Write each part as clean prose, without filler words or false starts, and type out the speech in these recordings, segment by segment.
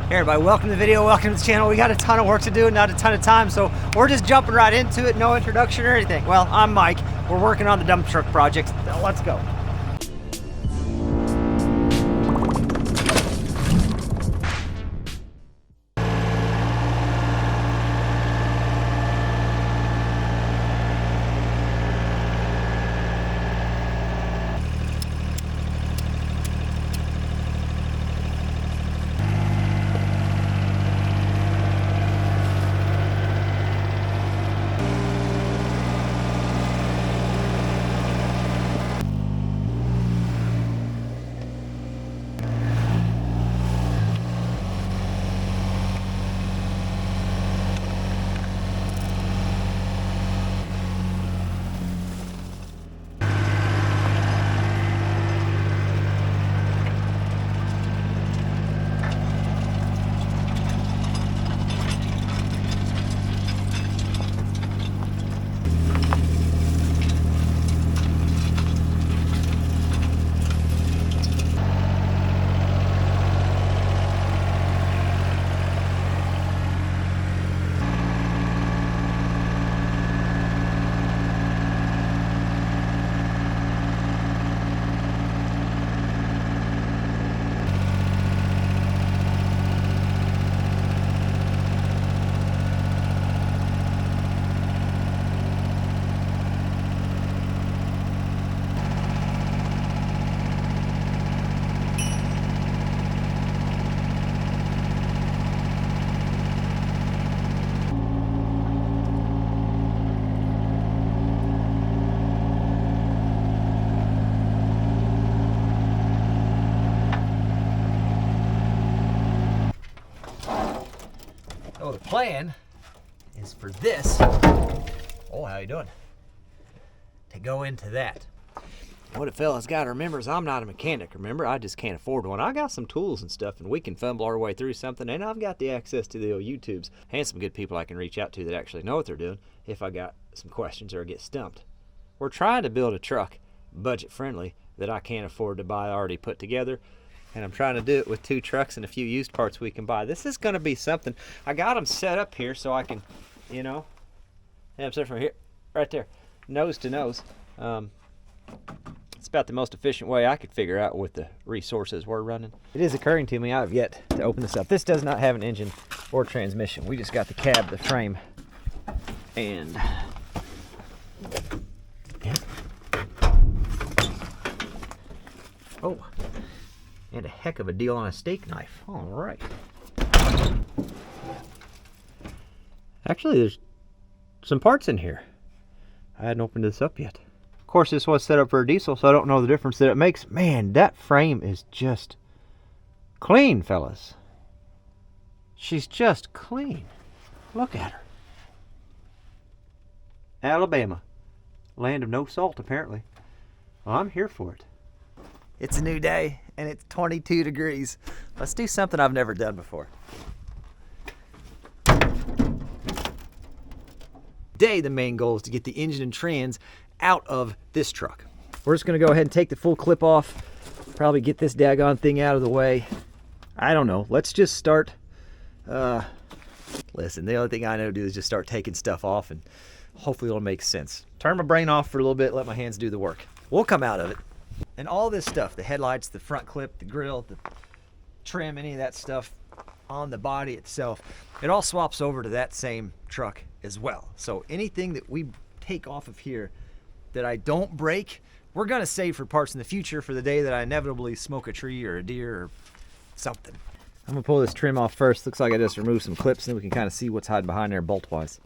Hey everybody, welcome to the video, welcome to the channel. We got a ton of work to do, not a ton of time, so we're just jumping right into it, no introduction or anything. Well, I'm Mike, we're working on the dump truck project, so let's go. So the plan is for this, oh, how you doing? To go into that. What a fella's got to remember is I'm not a mechanic, remember? I just can't afford one. I got some tools and stuff, and we can fumble our way through something, and I've got the access to the old YouTubes and some good people I can reach out to that actually know what they're doing if I got some questions or get stumped. We're trying to build a truck, budget-friendly, that I can't afford to buy already put together. And I'm trying to do it with 2 trucks and a few used parts we can buy. This is going to be something. I got them set up here so I can, you know, I'm set from here, right there, nose to nose. It's about the most efficient way I could figure out with the resources we're running. It is occurring to me I have yet to open this up. This does not have an engine or transmission. We just got the cab, the frame, and yeah. Oh. And a heck of a deal on a steak knife. All right. Actually, there's some parts in here. I hadn't opened this up yet. Of course, this was set up for a diesel, so I don't know the difference that it makes. Man, that frame is just clean, fellas. She's just clean. Look at her. Alabama. Land of no salt, apparently. Well, I'm here for it. It's a new day, and it's 22 degrees. Let's do something I've never done before. Today, the main goal is to get the engine and trans out of this truck. We're just gonna go ahead and take the full clip off, probably get this daggone thing out of the way. I don't know, let's just start, listen, the only thing I know to do is just start taking stuff off, and hopefully it'll make sense. Turn my brain off for a little bit, let my hands do the work. We'll come out of it. And all this stuff, the headlights, the front clip, the grill, the trim, any of that stuff on the body itself, it all swaps over to that same truck as well. So anything that we take off of here that I don't break, we're gonna save for parts in the future for the day that I inevitably smoke a tree or a deer or something. I'm gonna pull this trim off first. Looks like I just removed some clips, and then we can kind of see what's hiding behind there bolt-wise.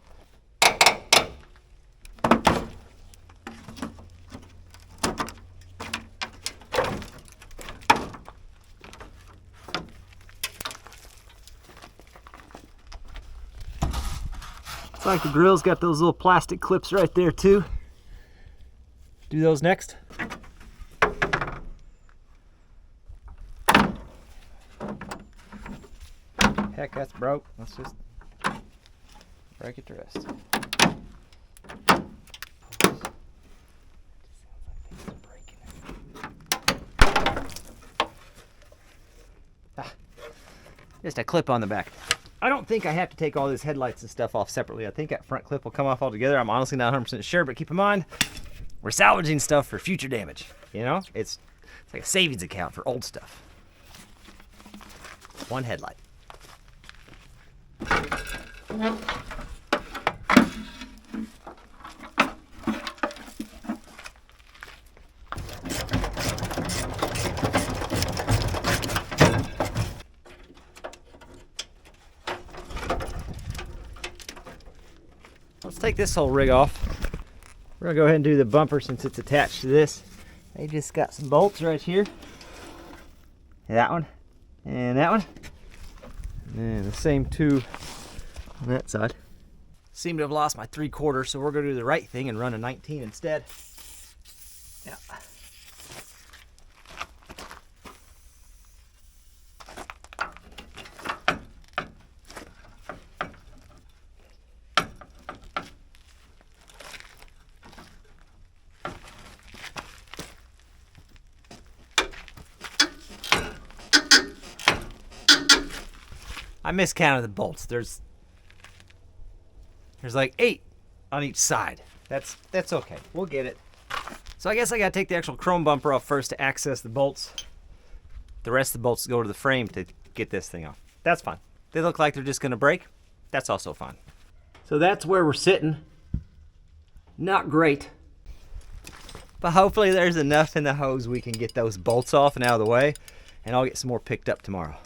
Looks like the grill's got those little plastic clips right there too. Do those next. Heck, that's broke. Let's just break it to rest. Just a clip on the back. I don't think I have to take all these headlights and stuff off separately. I think that front clip will come off altogether. I'm honestly not 100% sure, but keep in mind, we're salvaging stuff for future damage. You know, it's like a savings account for old stuff. One headlight. Let's take this whole rig off. We're gonna go ahead and do the bumper since it's attached to this. They just got some bolts right here. That one, and that one. And the same two on that side. Seem to have lost my 3/4, so we're gonna do the right thing and run a 19 instead. Yeah. I miscounted the bolts. There's like 8 on each side. That's okay. We'll get it. So I guess I gotta take the actual chrome bumper off first to access the bolts. The rest of the bolts go to the frame to get this thing off. That's fine. They look like they're just gonna break. That's also fine. So that's where we're sitting. Not great. But hopefully there's enough in the hose we can get those bolts off and out of the way, and I'll get some more picked up tomorrow.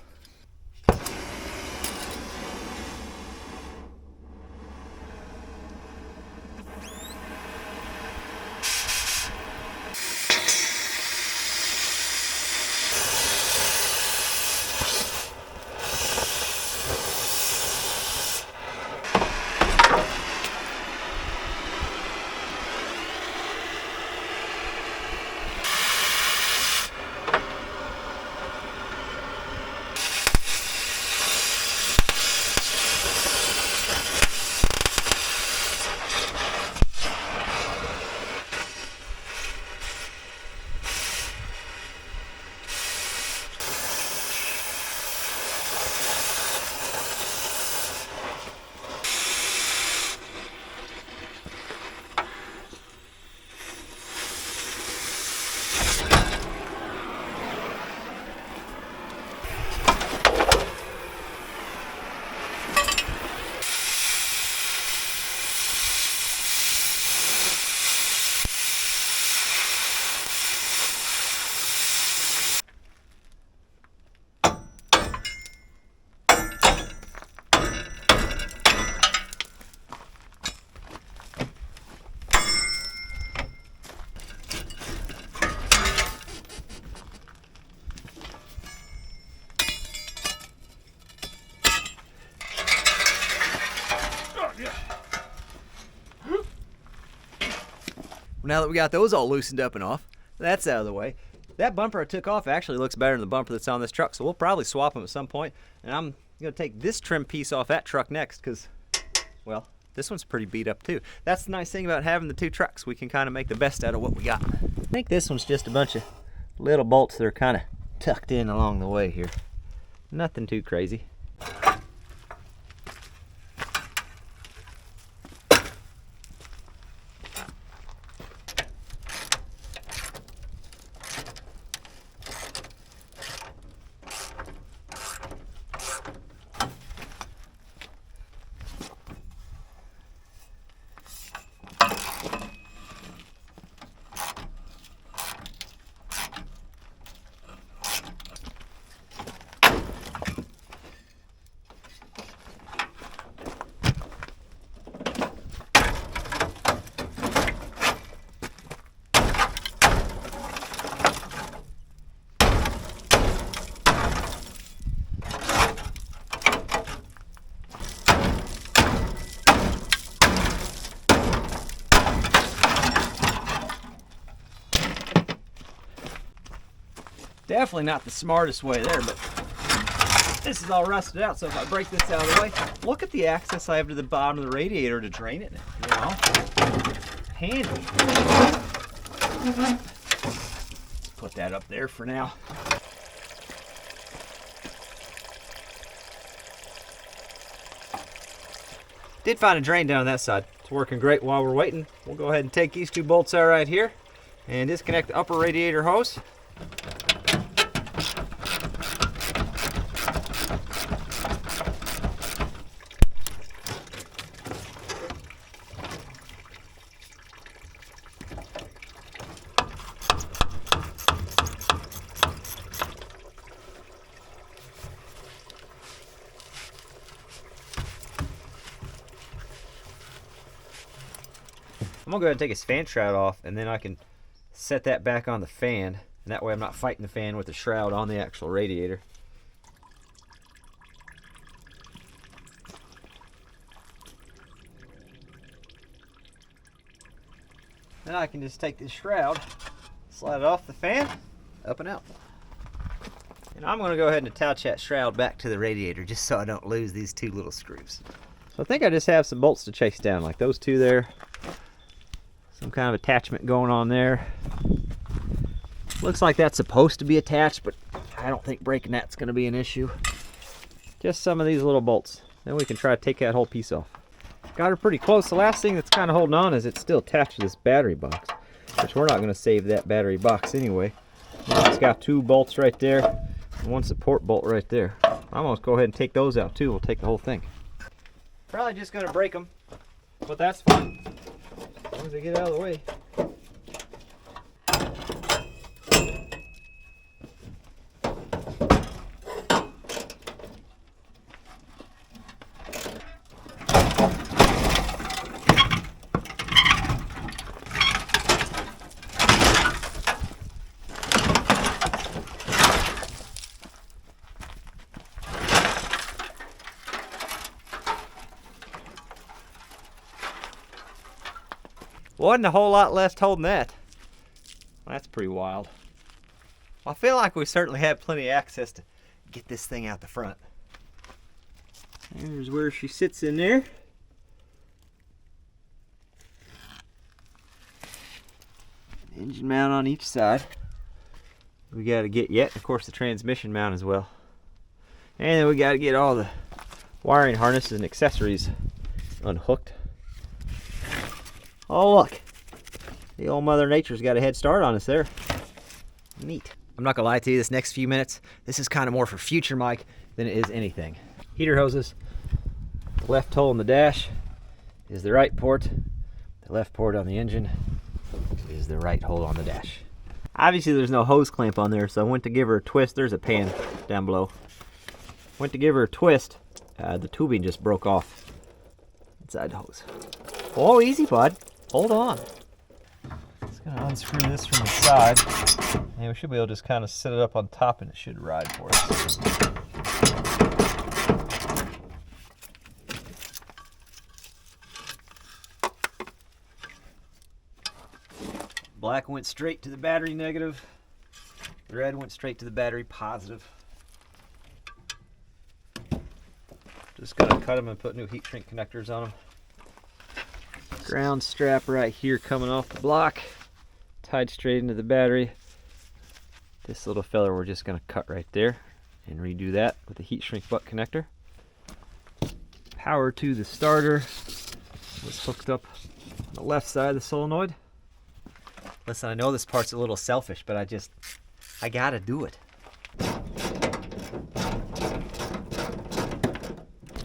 Now that we got those all loosened up and off, that's out of the way. That bumper I took off actually looks better than the bumper that's on this truck, so we'll probably swap them at some point. And I'm going to take this trim piece off that truck next because, well, this one's pretty beat up too. That's the nice thing about having the two trucks. We can kind of make the best out of what we got. I think this one's just a bunch of little bolts that are kind of tucked in along the way here. Nothing too crazy. Definitely not the smartest way there, but this is all rusted out, so if I break this out of the way, look at the access I have to the bottom of the radiator to drain it, you know? Handy. Let's put that up there for now. Did find a drain down that side. It's working great. While we're waiting, we'll go ahead and take these 2 bolts out right here and disconnect the upper radiator hose. I'm gonna go ahead and take his fan shroud off, and then I can set that back on the fan, and that way I'm not fighting the fan with the shroud on the actual radiator. Then I can just take this shroud, slide it off the fan, up and out. And I'm gonna go ahead and attach that shroud back to the radiator just so I don't lose these 2 little screws. So I think I just have some bolts to chase down, like those 2 there. Some kind of attachment going on there. Looks like that's supposed to be attached, but I don't think breaking that's going to be an issue. Just some of these little bolts. Then we can try to take that whole piece off. Got her pretty close. The last thing that's kind of holding on is it's still attached to this battery box, which we're not going to save that battery box anyway. It's got 2 bolts right there and 1 support bolt right there. I'm going to go ahead and take those out too. We'll take the whole thing. Probably just going to break them, but that's fine. As long as they get out of the way. Wasn't a whole lot left holding that. Well, that's pretty wild. Well, I feel like we certainly have plenty of access to get this thing out the front. There's where she sits in there. Engine mount on each side. We got to get yet, of course, the transmission mount as well. And then we got to get all the wiring harnesses and accessories unhooked. Oh look, the old Mother Nature's got a head start on us there. Neat. I'm not gonna lie to you, this next few minutes, this is kind of more for future Mike than it is anything. Heater hoses, the left hole in the dash is the right port, the left port on the engine is the right hole on the dash. Obviously there's no hose clamp on there, so I went to give her a twist. There's a pan down below. Went to give her a twist, the tubing just broke off inside the hose. Oh, easy bud. Hold on. Just gonna unscrew this from the side, and we should be able to just kind of set it up on top, and it should ride for us. Black went straight to the battery negative. The red went straight to the battery positive. Just gonna cut them and put new heat shrink connectors on them. Ground strap right here coming off the block, tied straight into the battery. This little fella we're just going to cut right there and redo that with the heat shrink butt connector. Power to the starter was hooked up on the left side of the solenoid. Listen, I know this part's a little selfish, but I gotta do it.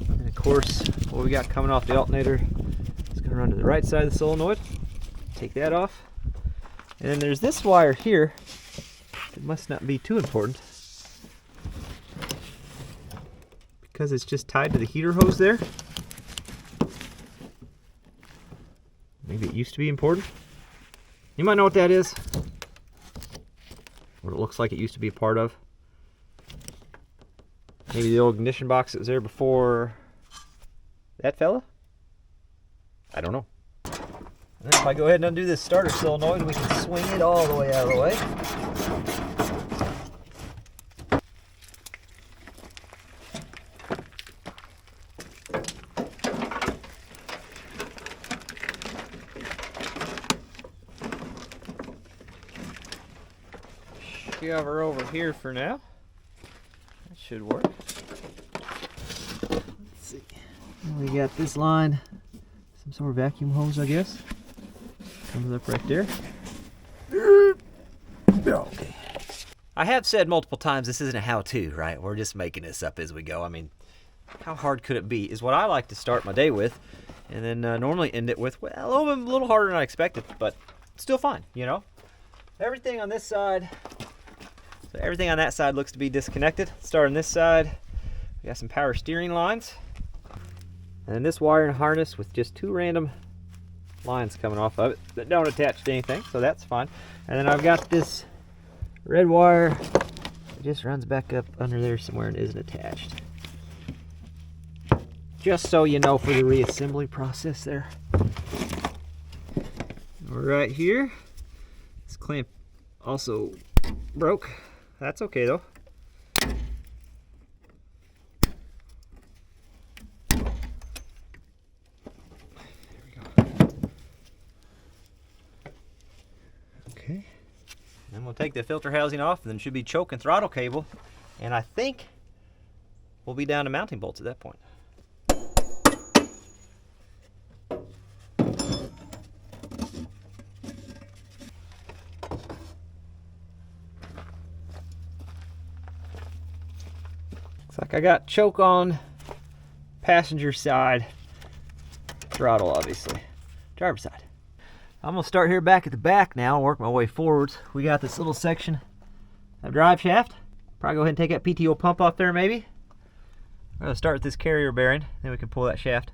And of course, what we got coming off the alternator, run to the right side of the solenoid, take that off, and then there's this wire here. It must not be too important because it's just tied to the heater hose there. Maybe it used to be important. You might know what that is, what it looks like it used to be a part of. Maybe the old ignition box that was there before that fella. I don't know. And then if I go ahead and undo this starter solenoid, we can swing it all the way out of the way. Shove her over here for now. That should work. Let's see. We got this line some sort of vacuum hose, I guess. Comes up right there. Okay. I have said multiple times this isn't a how-to, right? We're just making this up as we go. I mean, how hard could it be? Is what I like to start my day with, and then normally end it with, well, a little harder than I expected, but still fine, you know? Everything on this side, so everything on that side looks to be disconnected. Start on this side, we got some power steering lines, and then this wiring harness with just 2 random lines coming off of it that don't attach to anything, so that's fine. And then I've got this red wire that just runs back up under there somewhere and isn't attached. Just so you know, for the reassembly process there. Right here, this clamp also broke. That's okay though. There we go. Okay. Then we'll take the filter housing off, and then should be choke and throttle cable, and I think we'll be down to mounting bolts at that point. Looks like I got choke on passenger side, throttle obviously, driver's side. I'm gonna start here back at the back now and work my way forwards. We got this little section of drive shaft. Probably go ahead and take that PTO pump off there maybe. We're gonna start with this carrier bearing, then we can pull that shaft.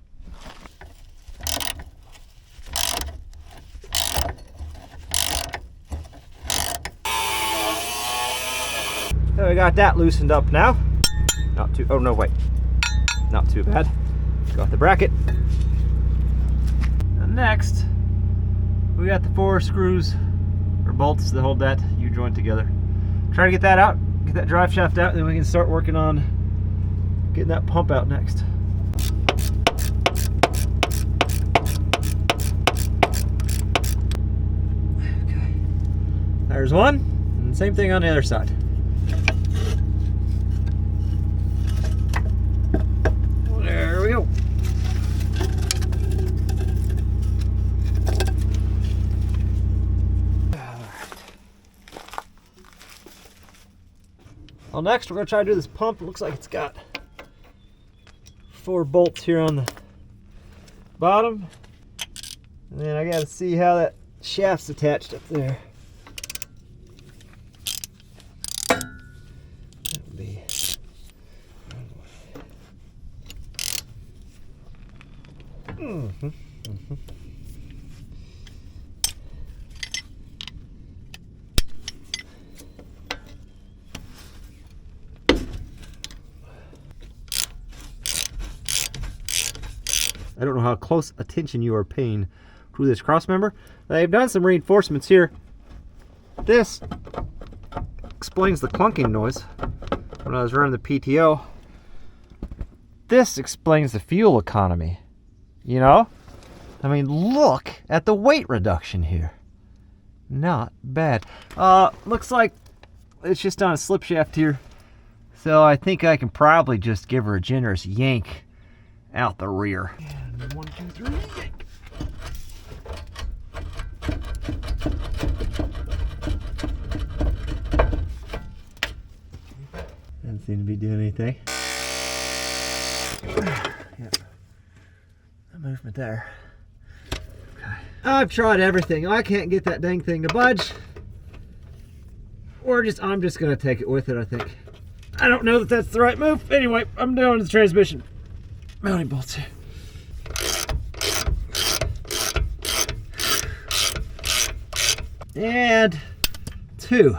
So we got that loosened up now. Not too, oh no, wait. Not too bad. Got the bracket. And next, we got the 4 screws or bolts that hold that U-joint together. Try to get that out, get that drive shaft out, and then we can start working on getting that pump out next. Okay. There's one, and same thing on the other side. There we go. Well, next we're going to try to do this pump. It looks like it's got 4 bolts here on the bottom. And then I got to see how that shaft's attached up there. That would be... I don't know how close attention you are paying to this cross member. They've done some reinforcements here. This explains the clunking noise when I was running the PTO. This explains the fuel economy. You know? I mean, look at the weight reduction here. Not bad. Looks like it's just on a slip shaft here. So I think I can probably just give her a generous yank out the rear. And 1, 2, 3, yank. Doesn't seem to be doing anything. Yep. No movement there. Okay. I've tried everything. I can't get that dang thing to budge. I'm just gonna take it with it, I think. I don't know that that's the right move. Anyway, I'm doing the transmission. Mounting bolts here. And 2.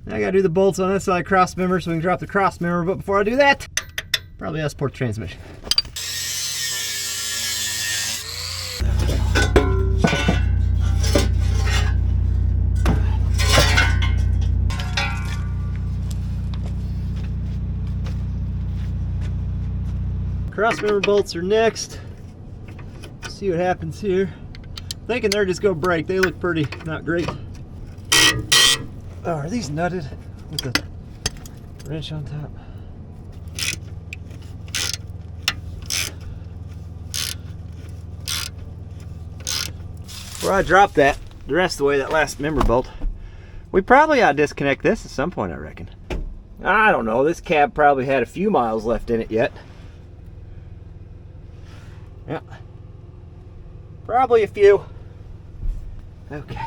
Now I gotta do the bolts on this side cross member so we can drop the cross member, but before I do that, probably gotta support the transmission. Cross member bolts are next. See what happens here. Thinking they're just gonna break. They look pretty not great. Oh, are these nutted with the wrench on top? where I dropped that the rest of the way, that last member bolt. We probably ought to disconnect this at some point, I reckon. I don't know, this cab probably had a few miles left in it yet. Yeah, probably a few. Okay.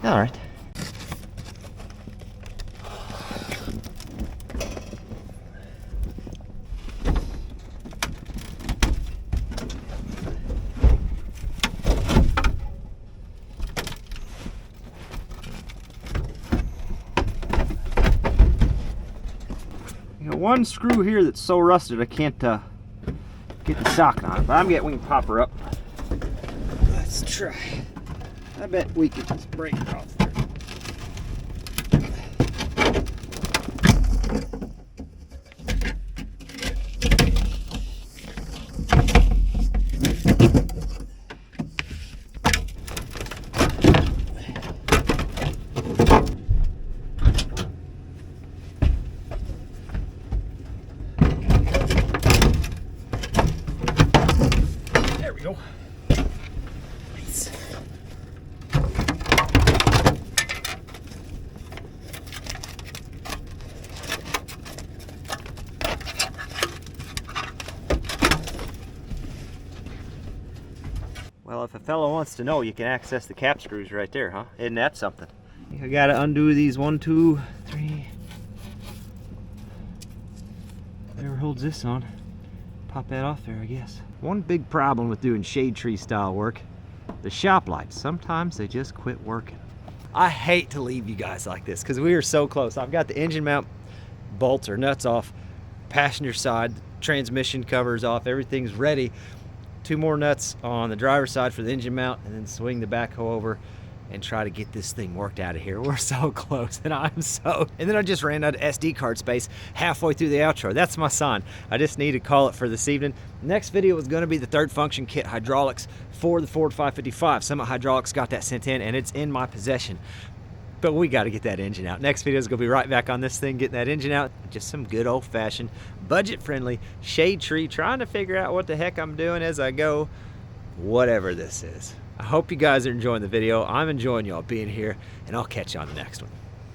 All right. You got one screw here that's so rusted I can't get the socket on it, but we can pop her up. Let's try. I bet we can just break it off there. There we go. Nice. Well, if a fellow wants to know, you can access the cap screws right there, huh? Isn't that something? I gotta undo these 1, 2, 3. Whatever holds this on. Pop that off there, I guess. One big problem with doing shade tree style work, the shop lights. Sometimes they just quit working. I hate to leave you guys like this because we are so close. I've got the engine mount bolts or nuts off, passenger side, transmission covers off, everything's ready. 2 more nuts on the driver's side for the engine mount, and then swing the backhoe over and try to get this thing worked out of here. We're so close, and and then I just ran out of SD card space halfway through the outro. That's my sign. I just need to call it for this evening. Next video is going to be the third function kit hydraulics for the Ford 555. Summit Hydraulics got that sent in, and it's in my possession. But we got to get that engine out. Next video is going to be right back on this thing, getting that engine out. Just some good old-fashioned, budget-friendly shade tree, trying to figure out what the heck I'm doing as I go, whatever this is. I hope you guys are enjoying the video. I'm enjoying y'all being here, and I'll catch you on the next one.